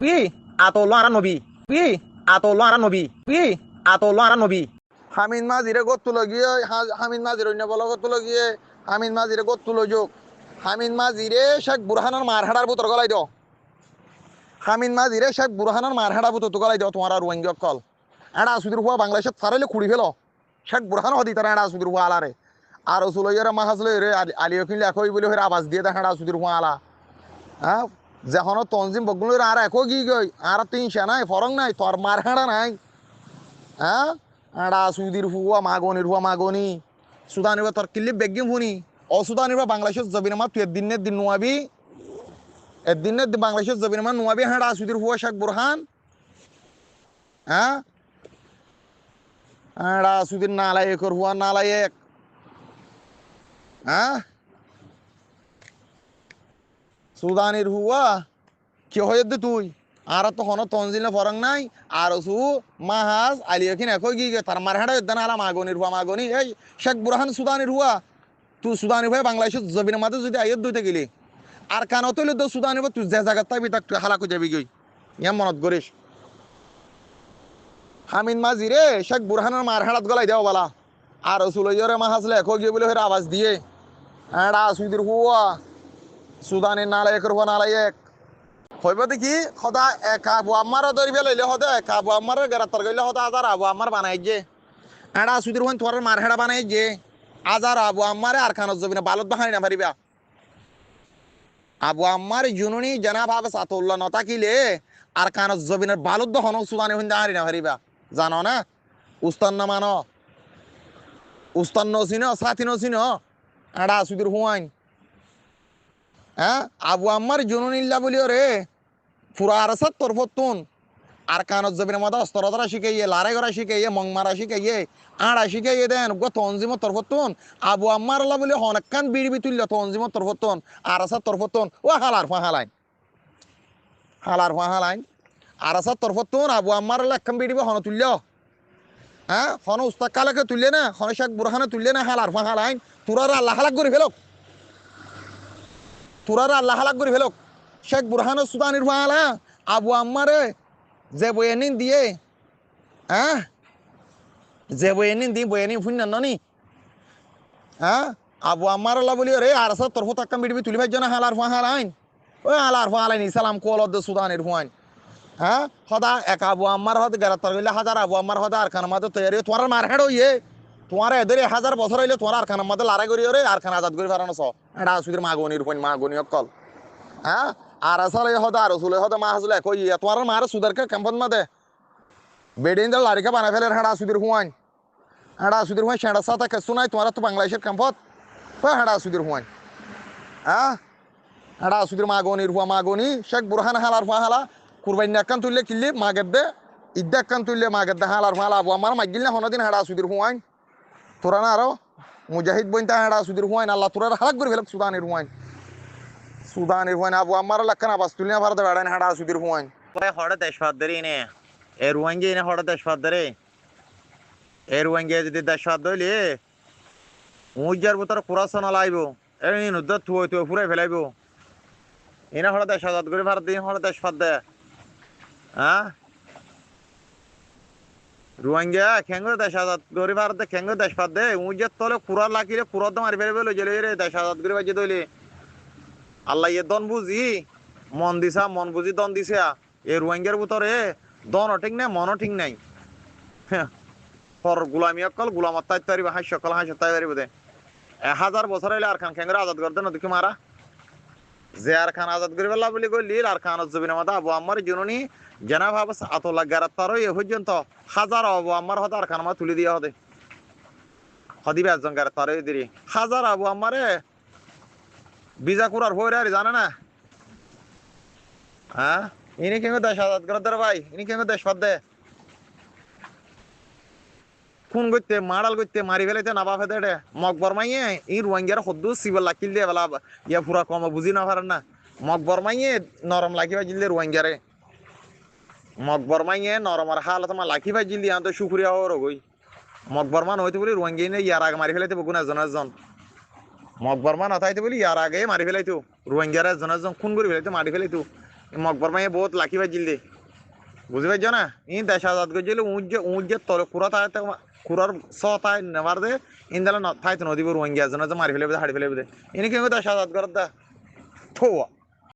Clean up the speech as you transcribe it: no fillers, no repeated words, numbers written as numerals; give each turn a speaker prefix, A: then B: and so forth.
A: কি আতলো আর নবী কি আতলো আর নবী কি আতলো আর নবী
B: হামিদ মাঝিরে গত্তুলো গিয়ে হামিদ মাঝির অন্য বলো গত্তুলো গিয়ে হামিদ মাঝিরে গত্তুলো যোগ হামিদ মাঝিরে শেখ বুরহানের মারহাড়ার বুতর গলাই দাও হামিদ মাঝিরে শেখ বুরহানের মারহাড়া বুতর তো গলাই দাও তোমার আর রোহিঙ্গা কল এড়া সুদীর হুয়া বাংলাদেশত ফারাইলে খুঁড়ি ফেল শেখ বুরহান হদি তারা এড়া সুদীর হুয়া আলারে আর সুলইয়ারে মাহাজলে রে আলিও কিনলে একই বলে হয়ে আবাস দিয়ে দেখা এড়া সুদীর হুয়া আলা হ্যাঁ যখন তঞ্জিম বগুলো আর একো গি গই আর তিনশা নাই ফরং নাই তোর মারহাড়া নাই হ্যাঁ এড়া সুদির হুয়া মাগনি সুদানির তোর কিল্লি বেগিম হুনি অসুদানির বাংলাদেশের জবিন মা তুই একদিনের দিন নোয়াবি একদিনের দিন বাংলাদেশের জবিন মা নোয়াবি হ্যাঁ সুদির হুয়া শেখ বুরহান হ্যাঁ এড়া সুদির নালায়েকর হুয়া নালায়েক হ্যাঁ সুদানির হুয়া কি হয়ে তুই আর তো হন তঞ্জিলে ফরং নাই আর সু মাহাজ আলিয়াকিন একই গিয়ে তার মারহাড়া ইদান আলা মাগনি এই শেখ বুরহান সুদানির হুয়া তুই সুদানি ভাই বাংলাদেশের জবিনের মাঝে যদি আইয়ত দইতে গেলি আর কানো তৈলে তো সুদানি তুই যে জায়গার তাবি তাক তুই হালাকু যাবি গই ইয়াম মনত করিস হামিদ মাঝি রে শেখ বুরহানের মারহাড়াত গলাই দেও বলা আর সুলইয়রে মাহাজলে একই গিয়ে বলে হয়ে আওয়াজ দিয়ে এড়া সুদির হুয়া সুদানের নালায়েকের হুয়া নালায়েক হইব দেখি সদা এক আবু আমার ধরি ফেলাইলে সদা এক আবু আমার গ্রেপ্তার করলে সদা আজার আবু আমার বানাই যে এড়া সুদির হন তোর মার হেড়া বানাই যে আজার আবু আমারে আর খানত জবিনে বালত বাহাই না পারিবা আবু আমার জুনুনি জানা ভাবে সাতুল্লাহ নতাকিলে আর কানত জবিনের বালত দহন সুদানি হইন হারি না পারিবা জানো না উস্তান না মানো উস্তান নসিন সাথী নসিন এড়া সুদির হুয়াইন হ্যাঁ আবু আমার জুনুনিল্লা বলিও রে পুরা আরসাত তরফতুন আর কানত জবিনের মধ্যে অস্ত্রতরা শিখাইয়ে লারে গড়া শিখাইয়ে মংমারা শিখাইয়ে আড়া শিখাইয়ে দেন গো তঞ্জিমত তরফতুন আবু আম্মার আল্লাহ বলে হনকান বিড়বি তুলল তঞ্জিমত তরফতুন আরসাত তরফতুন ও হালার ফাহালাইন আরসাত তরফতুন আবু আম্মার আল্লাহ একখান বিড়বি হন তুলল হ্যাঁ হন উস্তাদ কালাকে তুললে না হন শেখ বুরহানে তুললে না হালার ফাহালাইন তুরার আল্লাহ হালাক করে ফেলক শেখ বুরহান সুদানির ফাহালা আবু আম্মারে যে বয়ানিন দিয়ে হ্যাঁ যে বয়ানিন দি বয়ানিন ফুন নি হ্যাঁ আবু আমার আল্লাহ বলি রে আর সব তরফ তাক্কাম বিড়বি তুলি ভাই জন হালার ফাহালাইন ওই হালার ফাহালাইন ইসলাম কোলদ সুদানের হুয়াইন হ্যাঁ সদা এক আবু আমার হদ গ্রেপ্তার হইলে হাজার আবু আমার হদা আর খানার মাঝে তৈরি তোমার মার হেড ইয়ে তোমার এদের 1000 বছর হইলে তোমার আর খানার মাঝে লড়াই করি রে আর খান আজাদ করি পারানো এটা সুদের মাগনির হুইন মাগনি অকল হ্যাঁ আর আসলে হদা আর রসুল হদা মা হাসলে কই তোমার মার সুদারকে ক্যাম্পন মাদে বেডিন দল লারিকা বানাই ফেলে হেডা সুদির হুয়াইন সেটা সাথে কেসু নাই তোমার তো বাংলাদেশের ক্যাম্পত হেডা সুদির হুয়াইন হ্যাঁ হেডা সুদির মাগনি শেখ বুরহান হালার হালা কুরবাইন একান তুললে কিল্লি মাগের দে ইদ্দা একান তুললে মাগের দে হালার হালা আবু আমার মাগিল না হনদিন হেডা সুদির হুয়াইন তোরা না আরো মুজাহিদ বইনতা হেডা সুদির হুয়াইন আল্লাহ তোরা হালাক করে ফেলক সুদানের হুয়াইন আবু আমার লাখান আবাস তুললে ভারত বেড়াইন হেডা সুদির হুয়াইন
A: হড়ে দেশবাদ ধরে নে এ রোহিঙ্গা এনে হড়ে দেশবাদ ধরে এ রোহিঙ্গা যদি দেশবাদ ধরলে মুজার ভিতরে কুরাসন লাইব এই নুদ্দ থুয়ে ফুরাই ফেলাইব এনে হড়ে দেশ আজাদ করে ভারত দিয়ে হড়ে দেশবাদ দে হ্যাঁ রোহিঙ্গা খেঙ্গো দেশ আজাদ করে ভারত খেঙ্গো দেশবাদ দে মুজার তলে কুরা লাকিলে কুরার তো মারি ফেলবে লই জেলে রে দেশ আজাদ করে বাজে দইলে আল্লাহ ইয়ে দন বুঝি মন বুঝি দন দিছে এ রোহিঙ্গার ভিতরে দনও ঠিক নাই মনও ঠিক নাই পর গুলামি অকল গুলামত তাই পারিব হাস সকল হাস তাই পারিব দে 1000 বছর হইলে আর খান খেঙ্গরে আজাদ করতে না দেখি মারা যে আর খান আজাদ করে ফেলা বলি কই লীল আর খান জবিনের মাথা আবু আম্মার জননী জানা ভাব আতলা গ্রেপ্তার হয়ে পর্যন্ত হাজার আবু আম্মার হতে আর খান মা তুলে দিয়া হতে হদিবে একজন গ্রেপ্তার হয়ে দিরি হাজার আবু আম্মারে বিজা কুরার হয়ে আর জানে না হ্যাঁ ইনি কেন দেশ আজাদ করে দে ভাই ইনি কেন দেশ বাদ দে খুন করতে মারাল করতে মারি ফেলাইতে না বাপে দে মকবর মাইয়ে ই রোহিঙ্গার সদ্দু সিবল লাকিল দিয়ে বেলা ইয়া পুরা কম বুঝি না পারেন না মকবর মাইয়ে নরম লাকি বাজিল দিয়ে রোহিঙ্গারে মকবর মাইয়ে নরমার হাল তোমার লাকি বাজিল দিয়ে তো সুখুরিয়া হওয়ার গই মকবর মান হইতে বলি রোহিঙ্গা নে ইয়ার আগে মারি ফেলাইতে বকুন একজন মকবর মান হতাইতে বলি ইয়ার আগে মারি ফেলাইতো রোহিঙ্গার একজন খুন করে ফেলাইতো মারি ফেলাইতো মকবর মাইয়ে বহুত লাকি বাজিল দে বুঝি পাইছ না ই দেশ আজাদ করছিল উঁচ যে তলে কুড়া তাই কুড়ার স তাই নেবার দে ইন্দালে থাইতো নদী রোহিঙ্গা এজন মারি ফেলে হাড়ি ফেলে ইনি কেউ দেশ আজাদ করার দা থোয়া